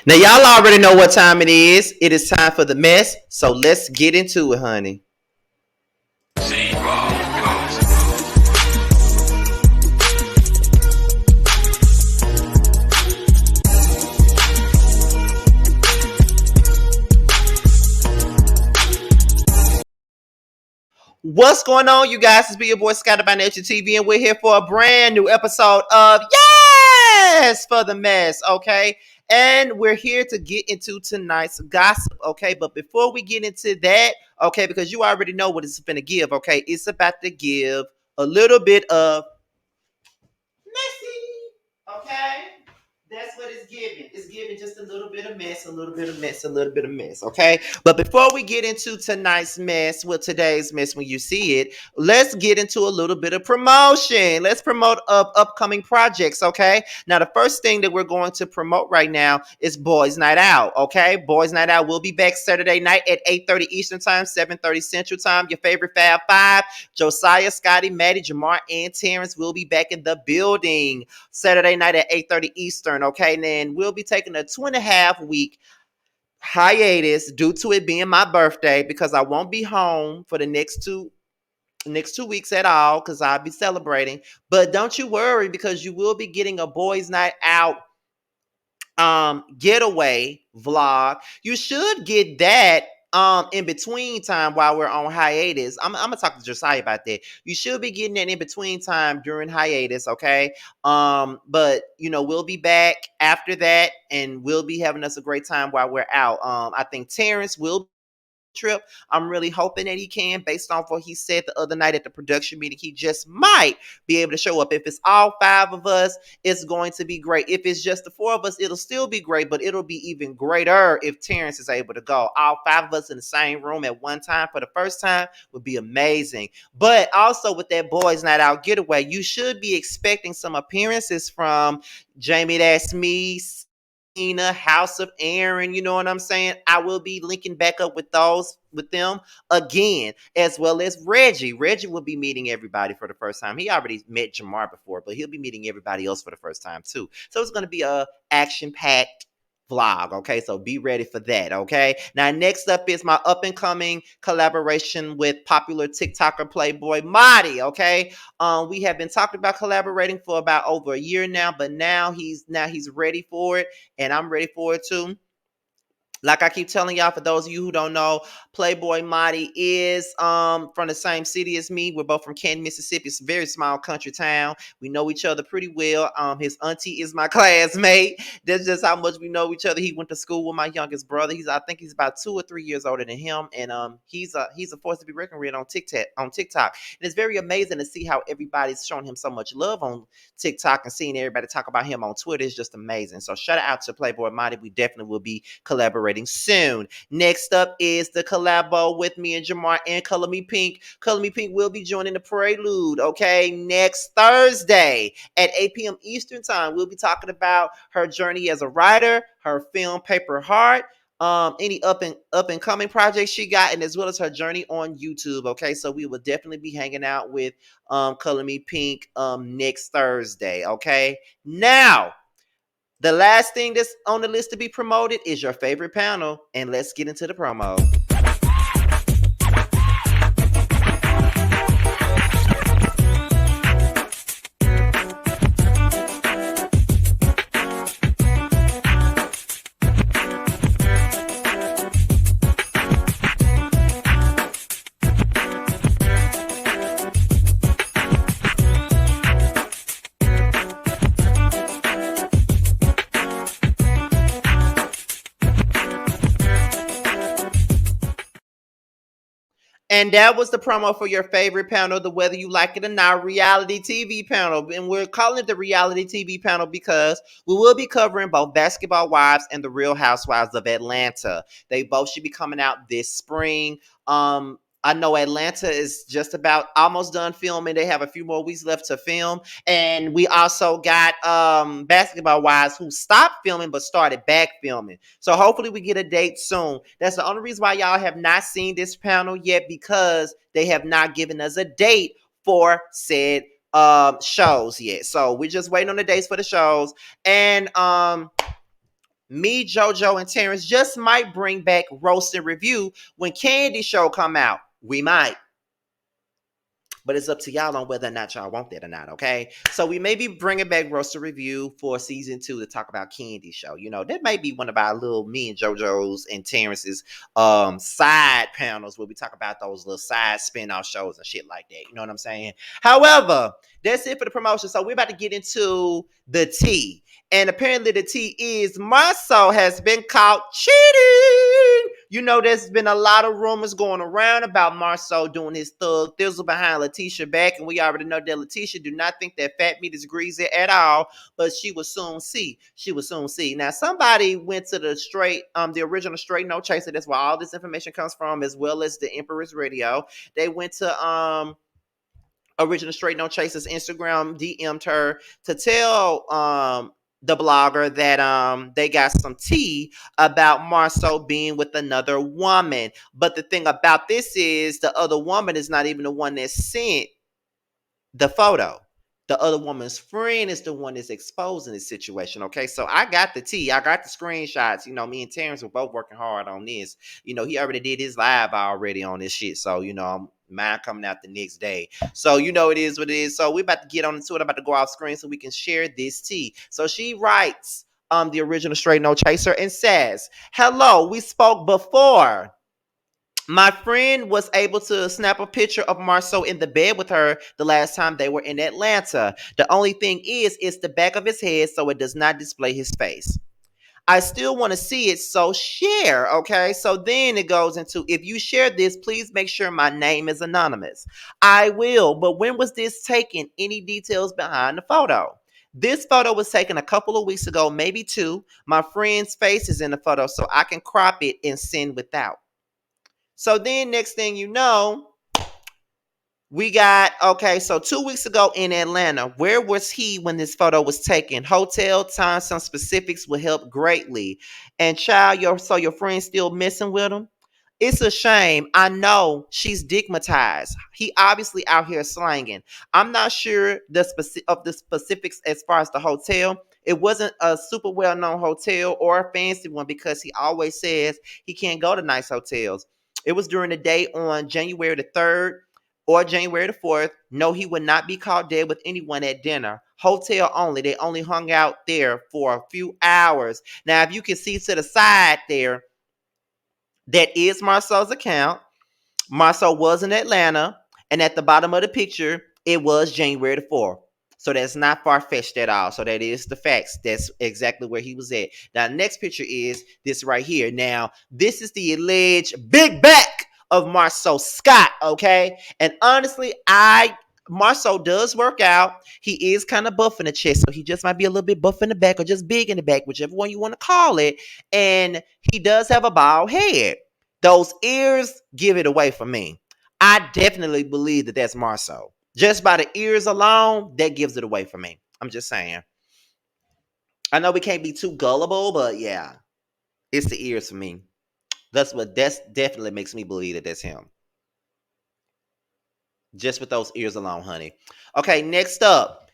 Now, y'all already know what time it is. It is time for the mess. So let's get into it, honey. What's going on, you guys? It's be your boy Scotty by Nature TV, and we're here for a brand new episode of Yes for the Mess, okay? And we're here to get into tonight's gossip, okay? But before we get into that, okay, because you already know what it's gonna give, okay? It's about to give a little bit of messy, okay? That's what it's giving. It's giving just a little bit of mess, a little bit of mess, a little bit of mess, okay? But before we get into tonight's mess, well, today's mess when you see it, let's get into a little bit of promotion. Let's promote upcoming projects, okay? Now, the first thing that we're going to promote right now is Boys Night Out, okay? Boys Night Out will be back Saturday night at 8:30 Eastern Time, 7:30 Central Time. Your favorite Fab Five, Josiah, Scotty, Maddie, Jamar, and Terrence will be back in the building Saturday night at 8:30 Eastern, okay? And then we'll be taking a 2.5 week hiatus due to it being my birthday because I won't be home for the next 2 weeks at all because I'll be celebrating. But don't you worry because you will be getting a boys' night out getaway vlog. You should get that in between time while we're on hiatus. I'm gonna talk to Josiah about that. You should be getting that in between time during hiatus, okay? But we'll be back after that and we'll be having us a great time while we're out. I think Terrence will trip. I'm really hoping that he can, based off what he said the other night at the production meeting. He just might be able to show up. If it's all five of us, it's going to be great. If it's just the four of us, it'll still be great, but it'll be even greater if Terrence is able to go. All five of us in the same room at one time for the first time would be amazing. But also with that boys' night out getaway, you should be expecting some appearances from Jamie That's Me, House of Aaron, you know what I'm saying? I will be linking back up with them again, as well as Reggie. Reggie will be meeting everybody for the first time. He already met Jamar before, but he'll be meeting everybody else for the first time too. So it's gonna be a action-packed vlog, okay? So be ready for that, okay? Now, next up is my up-and-coming collaboration with popular TikToker Playboy Marty, okay? We have been talking about collaborating for about over a year now, but now he's ready for it, and I'm ready for it too. Like I keep telling y'all, for those of you who don't know, Playboy Marty is from the same city as me. We're both from Canton, Mississippi. It's a very small country town. We know each other pretty well. His auntie is my classmate. That's just how much we know each other. He went to school with my youngest brother. I think he's about 2 or 3 years older than him, and he's a force to be reckoned with on TikTok. And it's very amazing to see how everybody's showing him so much love on TikTok and seeing everybody talk about him on Twitter is just amazing. So shout out to Playboy Marty. We definitely will be collaborating soon. Next up is the collabo with me and Jamar and Color Me Pink. Color Me Pink will be joining the Prelude, okay, next Thursday at 8 p.m. Eastern Time. We'll be talking about her journey as a writer, her film Paper Heart, any up and coming projects she got, and as well as her journey on YouTube. Okay, so we will definitely be hanging out with Color Me Pink next Thursday. Okay, now the last thing that's on the list to be promoted is your favorite panel, and let's get into the promo. And that was the promo for your favorite panel, the whether you like it or not, reality TV panel. And we're calling it the reality TV panel because we will be covering both Basketball Wives and the Real Housewives of Atlanta. They both should be coming out this spring. I know Atlanta is just about almost done filming. They have a few more weeks left to film. And we also got Basketball Wives who stopped filming but started back filming. So hopefully we get a date soon. That's the only reason why y'all have not seen this panel yet, because they have not given us a date for said shows yet. So we're just waiting on the dates for the shows. And Me, JoJo, and Terrence just might bring back Roast and Review when Candy Show come out. We might. But it's up to y'all on whether or not y'all want that or not, okay? So we may be bringing back Roaster Review for season 2 to talk about Candy Show. You know, that may be one of our little me and JoJo's and Terrence's side panels where we talk about those little side spin-off shows and shit like that. You know what I'm saying? However, that's it for the promotion. So we're about to get into the tea. And apparently the tea is Marasu has been caught cheating. You know, there's been a lot of rumors going around about Marasu doing his thug thizzle behind Letitia back, and we already know that Letitia do not think that fat meat is greasy at all, but she will soon see. She will soon see. Now, somebody went to the original Straight No Chaser. That's where all this information comes from, as well as the Emperor's Radio. They went to original Straight No Chaser's Instagram, DM'd her to tell the blogger that they got some tea about Marasu being with another woman. But the thing about this is the other woman is not even the one that sent the photo. The other woman's friend is the one that's exposing the situation. Okay, so I got the tea. I got the screenshots. You know, me and Terrence were both working hard on this. You know, he already did his live already on this shit. So, you know, mine coming out the next day. So, you know, it is what it is. So, we're about to get on into it. I'm about to go off screen so we can share this tea. So, she writes the original Straight No Chaser and says, "Hello, we spoke before. My friend was able to snap a picture of Marasu in the bed with her the last time they were in Atlanta. The only thing is, it's the back of his head, so it does not display his face. I still want to see it, so share, okay?" So then it goes into, "If you share this, please make sure my name is anonymous." I will, but when was this taken? Any details behind the photo? This photo was taken a couple of weeks ago, maybe 2. My friend's face is in the photo, so I can crop it and send without. So then next thing you know, we got, okay, so 2 weeks ago in Atlanta, where was he when this photo was taken? Hotel, time, some specifics will help greatly. And child, your friend's still messing with him? It's a shame. I know she's stigmatized. He obviously out here slanging. I'm not sure the specifics as far as the hotel. It wasn't a super well-known hotel or a fancy one because he always says he can't go to nice hotels. It was during the day on January the 3rd or January the 4th. No, he would not be caught dead with anyone at dinner. Hotel only. They only hung out there for a few hours. Now, if you can see to the side there, that is Marcel's account. Marcel was in Atlanta, and at the bottom of the picture, it was January the 4th. So that's not far-fetched at all. So that is the facts. That's exactly where he was at. Now, the next picture is this right here. Now, this is the alleged big back of Marcel Scott, okay? And honestly, Marcel does work out. He is kind of buff in the chest, so he just might be a little bit buff in the back or just big in the back, whichever one you want to call it. And he does have a bald head. Those ears give it away for me. I definitely believe that that's Marcel. Just by the ears alone, that gives it away for me. I'm just saying. I know we can't be too gullible, but yeah, it's the ears for me. That's definitely makes me believe that that's him. Just with those ears alone, honey. Okay, next up.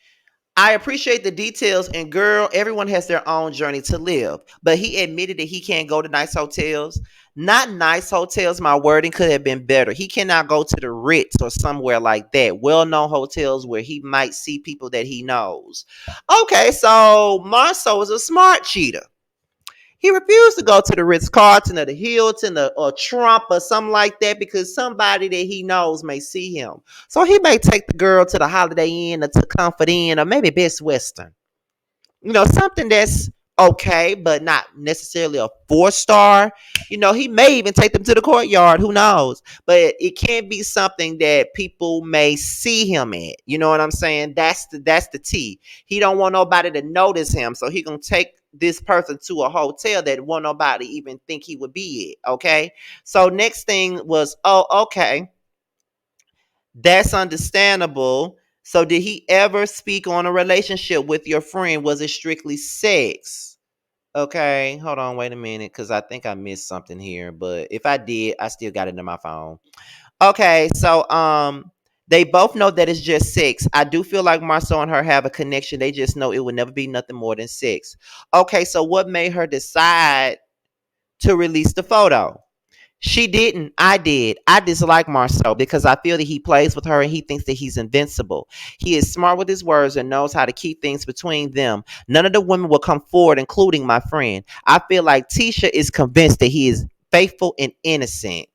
I appreciate the details, and girl, everyone has their own journey to live. But he admitted that he can't go to nice hotels. Not nice hotels, my wording could have been better. He cannot go to the Ritz or somewhere like that. Well-known hotels where he might see people that he knows. Okay, so Marceau is a smart cheater. He refused to go to the Ritz-Carlton or the Hilton or Trump or something like that because somebody that he knows may see him. So he may take the girl to the Holiday Inn or to Comfort Inn or maybe Best Western. You know, something that's okay, but not necessarily a 4-star. You know, he may even take them to the Courtyard. Who knows? But it can't be something that people may see him at. You know what I'm saying? That's the T. He don't want nobody to notice him, so he gonna take this person to a hotel that won't nobody even think he would be at. Okay. So next thing was, oh, okay, that's understandable. So did he ever speak on a relationship with your friend? Was it strictly sex? Okay, hold on, wait a minute, because I think I missed something here. But if I did, I still got it in my phone. Okay, so They both know that it's just sex. I do feel like Marcel and her have a connection. They just know it would never be nothing more than sex. Okay, so what made her decide to release the photo? She didn't. I did. I dislike Marcel because I feel that he plays with her and he thinks that he's invincible. He is smart with his words and knows how to keep things between them. None of the women will come forward, including my friend. I feel like Tisha is convinced that he is faithful and innocent.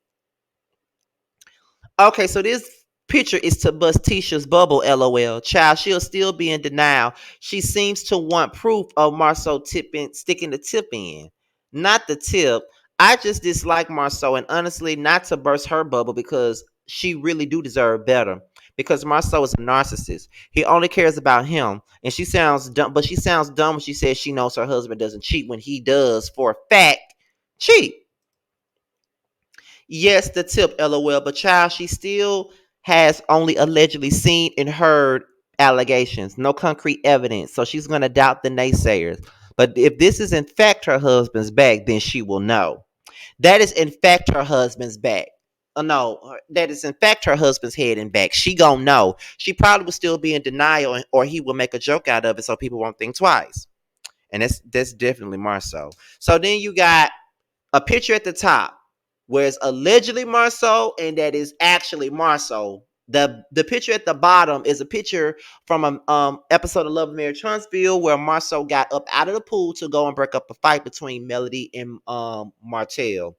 Okay, so this picture is to bust Tisha's bubble, lol. Child, she'll still be in denial. She seems to want proof of Marceau sticking the tip in. Not the tip. I just dislike Marceau, and honestly, not to burst her bubble because she really do deserve better. Because Marceau is a narcissist. He only cares about him. And she sounds dumb, but she sounds dumb when she says she knows her husband doesn't cheat when he does, for a fact, cheat. Yes, the tip, lol. But child, she still has only allegedly seen and heard allegations, no concrete evidence. So she's going to doubt the naysayers. But if this is in fact her husband's back, then she will know. That is in fact her husband's back. No, that is in fact her husband's head and back. She gonna know. She probably will still be in denial, or he will make a joke out of it so people won't think twice. And that's definitely Marceau. So then you got a picture at the top where it's allegedly Marceau and that is actually Marceau. The picture at the bottom is a picture from an episode of Love Mary Trunsville where Marceau got up out of the pool to go and break up a fight between Melody and Martell.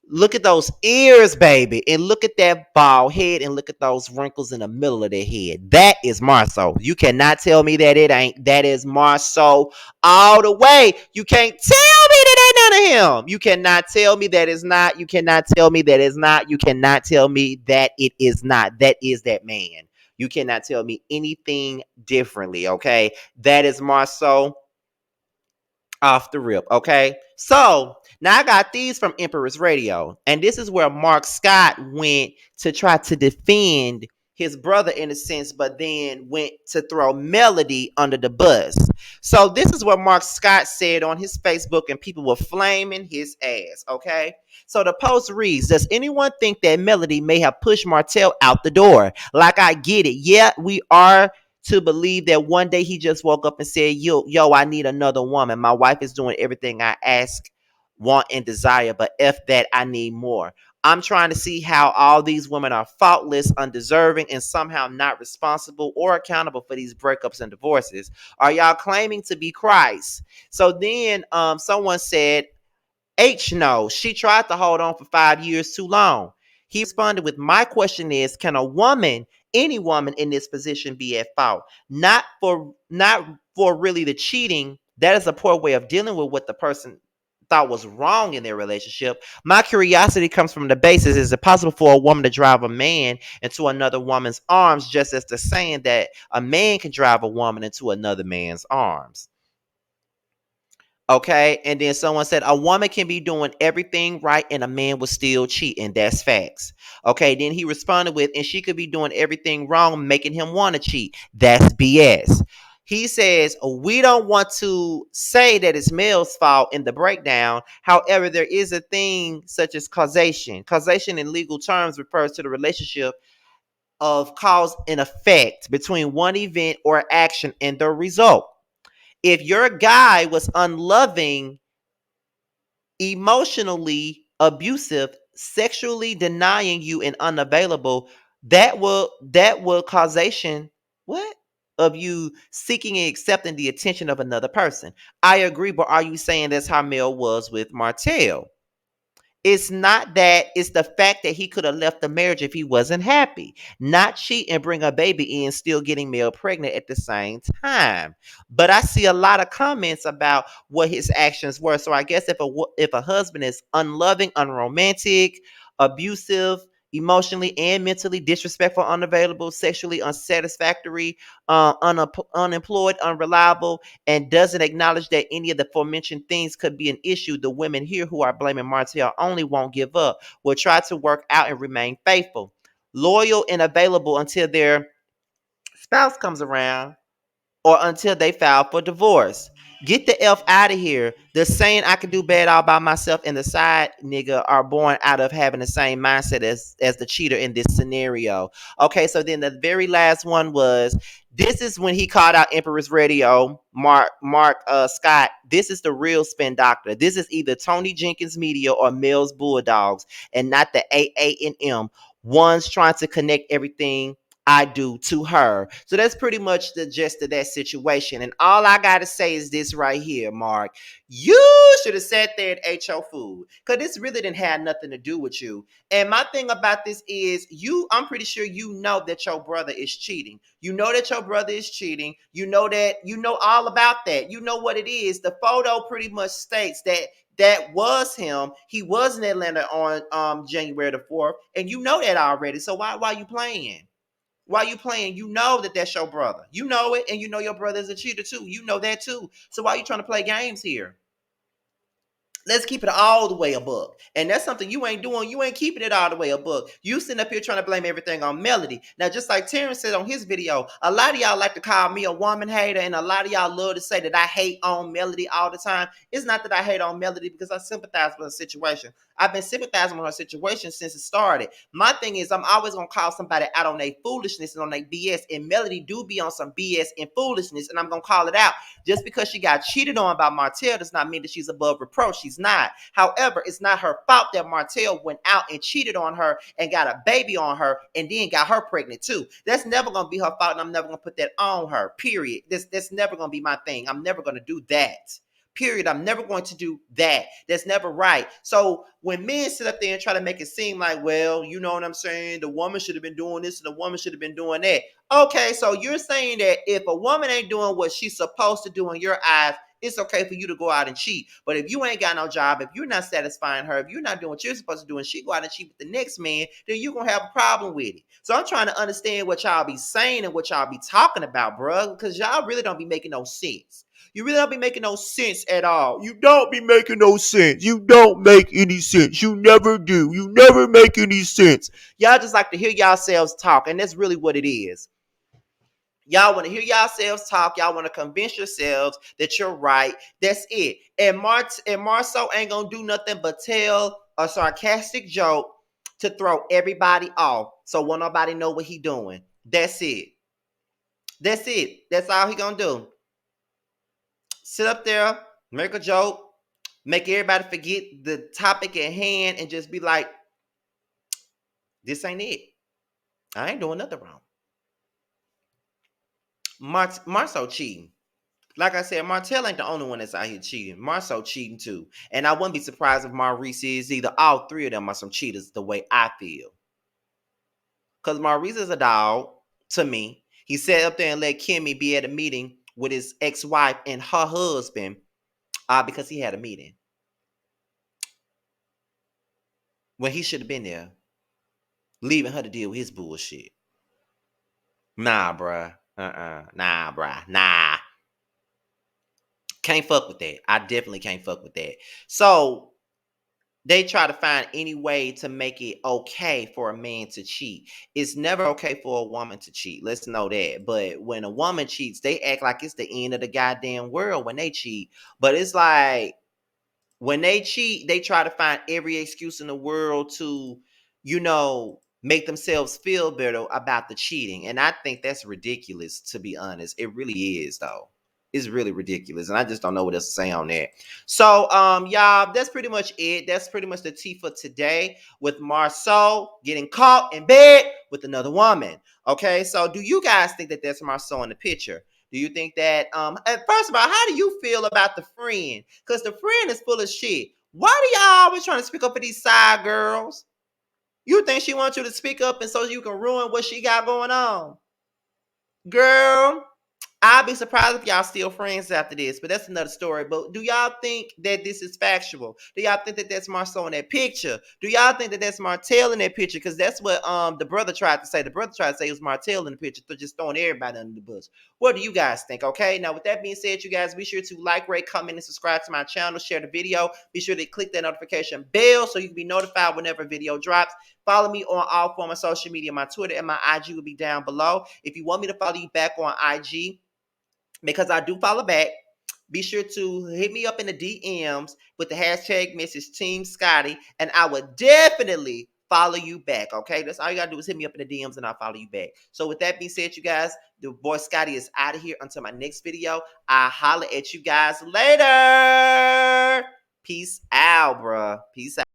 Look at those ears, baby, and look at that bald head, and look at those wrinkles in the middle of their head. That is Marceau. You cannot tell me that it ain't. That is Marceau all the way. You can't tell me that ain't none of him. You cannot tell me that is not. You cannot tell me that is not. You cannot tell me that it is not. That is that man. You cannot tell me anything differently. Okay, that is Marceau off the rip. Okay. So now I got these from Empress Radio. And this is where Mark Scott went to try to defend his brother in a sense, but then went to throw Melody under the bus. So this is what Mark Scott said on his Facebook, and people were flaming his ass. Okay. So the post reads, does anyone think that Melody may have pushed Martell out the door? Like, I get it. Yeah, we are to believe that one day he just woke up and said, yo, I need another woman. My wife is doing everything I ask, want, and desire, but F that, I need more. I'm trying to see how all these women are faultless, undeserving, and somehow not responsible or accountable for these breakups and divorces. Are y'all claiming to be Christ? So then someone said, H no, she tried to hold on for 5 years too long. He responded with, my question is, can a woman, any woman in this position, be at fault? Not for really the cheating. That is a poor way of dealing with what the person thought was wrong in their relationship. My curiosity comes from the basis, is it possible for a woman to drive a man into another woman's arms, just as the saying that a man can drive a woman into another man's arms? Okay. And then someone said a woman can be doing everything right and a man will still cheat. And that's facts. Okay. Then he responded with, and she could be doing everything wrong, making him want to cheat. That's BS. He says, we don't want to say that it's male's fault in the breakdown. However, there is a thing such as causation. Causation in legal terms refers to the relationship of cause and effect between one event or action and the result. If your guy was unloving, emotionally abusive, sexually denying you, and unavailable, that will causation what of you seeking and accepting the attention of another person. I agree, but are you saying that's how Mel was with Martell? It's not that, it's the fact that he could have left the marriage if he wasn't happy. Not cheat and bring a baby in, still getting Mel pregnant at the same time. But I see a lot of comments about what his actions were. So I guess if a husband is unloving, unromantic, abusive, emotionally and mentally disrespectful, unavailable, sexually unsatisfactory, unemployed, unreliable, and doesn't acknowledge that any of the aforementioned things could be an issue, the women here who are blaming Martell only won't give up, will try to work out and remain faithful, loyal, and available until their spouse comes around or until they file for divorce. Get the F out of here. The saying I can do bad all by myself and the side nigga are born out of having the same mindset as the cheater in this scenario. Okay, so then the very last one was this is when he called out Empress Radio, Mark Scott. This is the real spin doctor. This is either Tony Jenkins Media or Mills Bulldogs, and not the AANM. One's trying to connect everything I do to her. So that's pretty much the gist of that situation. And all I got to say is this right here, Mark. You should have sat there and ate your food because this really didn't have nothing to do with you. And my thing about this is I'm pretty sure you know that your brother is cheating. You know that your brother is cheating. You know all about that. You know what it is. The photo pretty much states that was him. He was in Atlanta on January the 4th. And you know that already. So why you playing? Why you playing? You know that that's your brother. You know it, and you know your brother is a cheater too. You know that too. So why you trying to play games here? Let's keep it all the way a book. And that's something you ain't doing. You ain't keeping it all the way a book. You sitting up here trying to blame everything on Melody. Now, just like Terrence said on his video, a lot of y'all like to call me a woman hater, and a lot of y'all love to say that I hate on Melody all the time. It's not that I hate on Melody because I sympathize with her situation. I've been sympathizing with her situation since it started. My thing is, I'm always gonna call somebody out on their foolishness and on their BS. And Melody do be on some BS and foolishness, and I'm gonna call it out. Just because she got cheated on by Martell does not mean that she's above reproach. She's not. However, it's not her fault that Martell went out and cheated on her and got a baby on her and then got her pregnant too. That's never gonna be her fault, and I'm never gonna put that on her. Period. That's never gonna be my thing. I'm never gonna do that. Period. I'm never going to do that. That's never right. So when men sit up there and try to make it seem like, well, you know what I'm saying? The woman should have been doing this and the woman should have been doing that. Okay, so you're saying that if a woman ain't doing what she's supposed to do in your eyes, it's okay for you to go out and cheat. But if you ain't got no job, if you're not satisfying her, if you're not doing what you're supposed to do and she go out and cheat with the next man, then you're going to have a problem with it. So I'm trying to understand what y'all be saying and what y'all be talking about, bro, because y'all really don't be making no sense. You really don't be making no sense at all. You don't be making no sense. You don't make any sense. You never do. You never make any sense. Y'all just like to hear yourselves talk, and that's really what it is. Y'all want to hear yourselves talk. Y'all want to convince yourselves that you're right. That's it. And Marceau ain't gonna do nothing but tell a sarcastic joke to throw everybody off. So won't nobody know what he doing. That's it. That's it. That's all he gonna do. Sit up there, make a joke, make everybody forget the topic at hand, and just be like, this ain't it. I ain't doing nothing wrong. Marceau cheating. Like I said, Martell ain't the only one that's out here cheating. Marceau cheating too. And I wouldn't be surprised if Maurice is either. All three of them are some cheaters the way I feel. Because Maurice is a dog to me. He sat up there and let Kimmy be at a meeting with his ex-wife and her husband because he had a meeting. When he should have been there, leaving her to deal with his bullshit. Nah, bruh. Nah, bruh. Nah. Can't fuck with that. I definitely can't fuck with that. So they try to find any way to make it okay for a man to cheat. It's never okay for a woman to cheat. Let's know that. But when a woman cheats, they act like it's the end of the goddamn world when they cheat. But it's like when they cheat, they try to find every excuse in the world to, make themselves feel better about the cheating. And I think that's ridiculous, to be honest. It really is, though. It's really ridiculous. And I just don't know what else to say on that. So, y'all, that's pretty much it. That's pretty much the tea for today with Marceau getting caught in bed with another woman. Okay, so do you guys think that that's Marceau in the picture? Do you think that, first of all, how do you feel about the friend? Because the friend is full of shit. Why do y'all always trying to speak up for these side girls? You think she wants you to speak up and so you can ruin what she got going on? Girl, I'll be surprised if y'all still friends after this, but that's another story. But do y'all think that this is factual? Do y'all think that that's Marceau in that picture? Do y'all think that that's Martell in that picture? Because that's what the brother tried to say. The brother tried to say it was Martell in the picture, so just throwing everybody under the bus. What do you guys think? Okay, now with that being said, you guys be sure to like, rate, comment, and subscribe to my channel. Share the video. Be sure to click that notification bell so you can be notified whenever a video drops. Follow me on all forms of social media. My Twitter and my IG will be down below. If you want me to follow you back on IG, because I do follow back, be sure to hit me up in the DMs with the hashtag Mrs. Team Scotty, and I would definitely follow you back. Okay, that's all you gotta do is hit me up in the DMs, and I'll follow you back. So with that being said, you guys, the boy Scotty is out of here until my next video. I'll holler at you guys later. Peace out, bruh. Peace out.